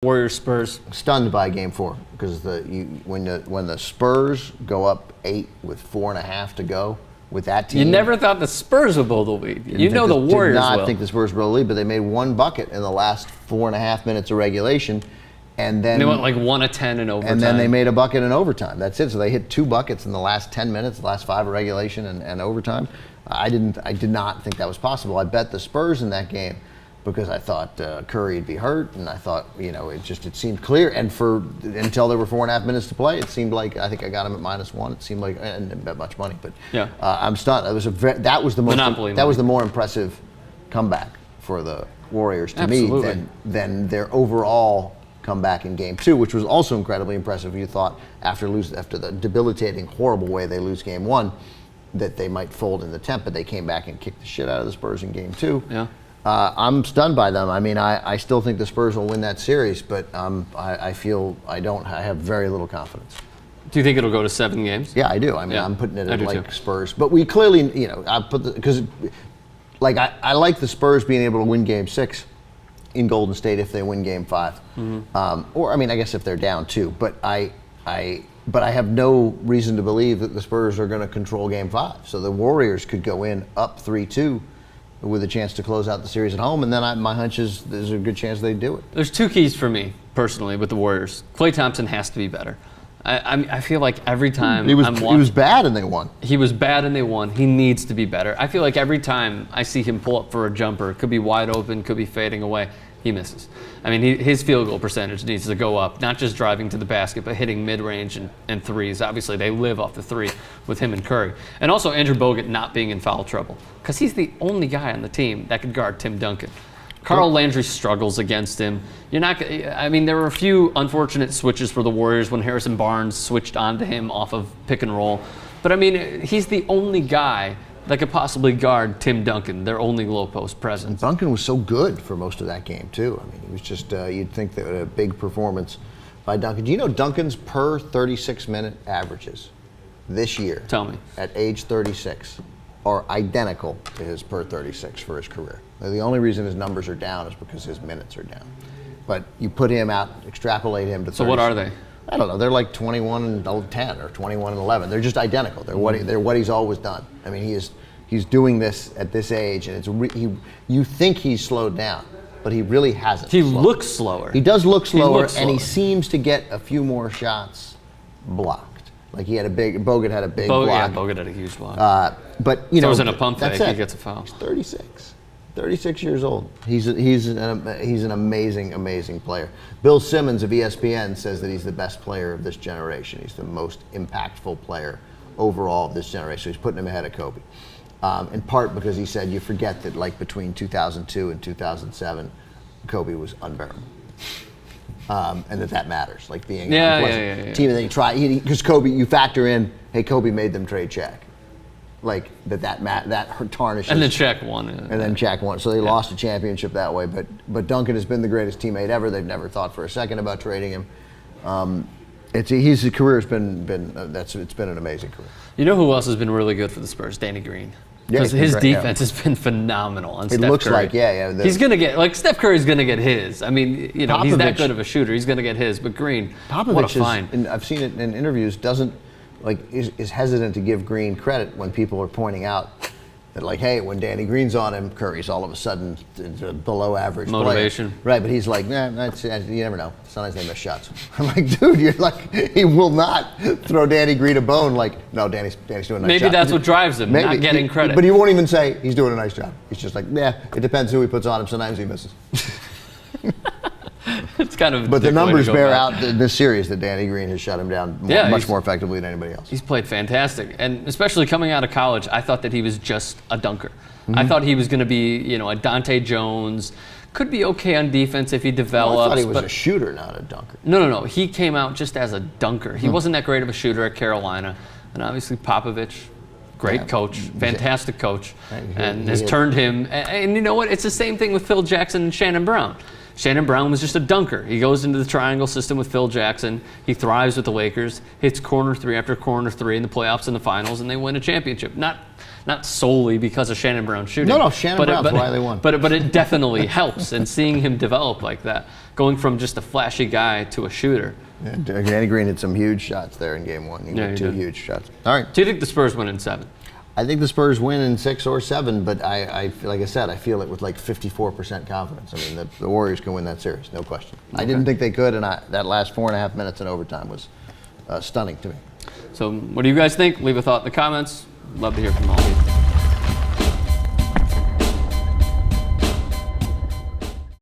Warriors Spurs. Stunned by Game 4 because when the Spurs go up 8 with 4.5 to go with that team. You never thought the Spurs would blow the lead. You know the Warriors did not will. think the Spurs would blow the lead, but they made one bucket in the last 4.5 minutes of regulation, and then they went like 1 of 10 in overtime. And then they made a bucket in overtime. That's it. So they hit 2 buckets in the last 10 minutes, the last 5 of regulation and overtime. I did not think that was possible. I bet the Spurs in that game, because I thought Curry would be hurt, and I thought, it seemed clear. And until there were 4.5 minutes to play, it seemed like, I think I got him at -1. It seemed like, I didn't bet much money, but yeah. I'm stunned. That was the more impressive comeback for the Warriors to Absolutely. me than their overall comeback in Game 2, which was also incredibly impressive. You thought after the debilitating, horrible way they lose Game 1, that they might fold in the 10th, but they came back and kicked the shit out of the Spurs in Game 2. Yeah. I'm stunned by them. I mean, I still think the Spurs will win that series, but I have very little confidence. Do you think it'll go to 7 games? Yeah, I do. I mean, Yeah, I'm putting it I at do like too. Spurs, but we clearly, because I like the Spurs being able to win Game 6 in Golden State if they win Game 5, or I mean, I guess if they're down 2, but I have no reason to believe that the Spurs are going to control Game 5. So the Warriors could go in up 3-2 with a chance to close out the series at home, and then my hunch is there's a good chance they do it. There's 2 keys for me, personally, with the Warriors. Klay Thompson has to be better. I feel like every time he was bad and they won. He was bad and they won. He needs to be better. I feel like every time I see him pull up for a jumper, could be wide open, could be fading away, he misses. I mean, his field goal percentage needs to go up, not just driving to the basket, but hitting mid-range and threes. Obviously, they live off the 3 with him and Curry. And also Andrew Bogut not being in foul trouble, because he's the only guy on the team that could guard Tim Duncan. Carl Landry struggles against him. There were a few unfortunate switches for the Warriors when Harrison Barnes switched onto him off of pick and roll. But I mean, he's the only guy that could possibly guard Tim Duncan, their only low post presence. Duncan was so good for most of that game too. I mean, he was just, you'd think that a big performance by Duncan. Do you know Duncan's per 36-minute averages this year? Tell me. At age 36 are identical to his per 36 for his career. Now, the only reason his numbers are down is because his minutes are down. But you put him out, extrapolate him to 36. So what are they? I don't know. They're like 21 and 10 or 21 and 11. They're just identical. They're what he's always done. I mean, he's doing this at this age, and you think he's slowed down, but he really hasn't. He looks slower. He does look slower, and he seems to get a few more shots blocked. Like Bogut had a big block. Yeah, Bogut had a huge block. But so it was in a pump fake. He gets a foul. He's 36 years old. He's an amazing, amazing player. Bill Simmons of ESPN says that he's the best player of this generation. He's the most impactful player overall of this generation. So he's putting him ahead of Kobe. In part because he said you forget that like between 2002 and 2007, Kobe was unbearable. And that matters, like being yeah. team that you try, because Kobe, you factor in, hey, Kobe made them trade Shaq. Like that tarnishes. And then Shaq won. And then Shaq won. So they lost a championship that way. But Duncan has been the greatest teammate ever. They've never thought for a second about trading him. His career has been it's been an amazing career. You know who else has been really good for the Spurs? Danny Green. Yeah, Because his defense has been phenomenal on Steph Curry. It looks like, he's going to get, Steph Curry's going to get his. I mean, he's Popovich, that good of a shooter. He's going to get his. But Green, Popovich what a find. and I've seen it in interviews, is hesitant to give Green credit when people are pointing out that, like, hey, when Danny Green's on him, Curry's all of a sudden a below average motivation. Player. Right, but he's like, you never know. Sometimes they miss shots. I'm like, dude, he will not throw Danny Green a bone like, no, Danny's doing a nice job. Maybe that's what drives him, not getting credit. But he won't even say he's doing a nice job. He's just like, it depends who he puts on him. Sometimes he misses. It's kind of. But the numbers bear out in this series that Danny Green has shut him down much more effectively than anybody else. He's played fantastic, and especially coming out of college, I thought that he was just a dunker. I thought he was going to be, a Dante Jones. Could be okay on defense if he develops. I thought he was a shooter, not a dunker. No. He came out just as a dunker. He wasn't that great of a shooter at Carolina, and obviously Popovich. Great coach, fantastic coach, and has turned him. And you know what? It's the same thing with Phil Jackson and Shannon Brown. Shannon Brown was just a dunker. He goes into the triangle system with Phil Jackson. He thrives with the Lakers, hits corner three after corner three in the playoffs and the finals, and they win a championship. Not solely because of Shannon Brown shooting. No, Shannon Brown's why they won. But it definitely helps. And seeing him develop like that, going from just a flashy guy to a shooter. Yeah, Danny Green hit some huge shots there in game one. He hit two huge shots. All right. Do you think the Spurs win in 7? I think the Spurs win in 6 or 7, but I like I said, I feel it with like 54% confidence. I mean, the Warriors can win that series, no question. Okay. I didn't think they could, and that last 4.5 minutes in overtime was stunning to me. So what do you guys think? Leave a thought in the comments. Love to hear from all of you.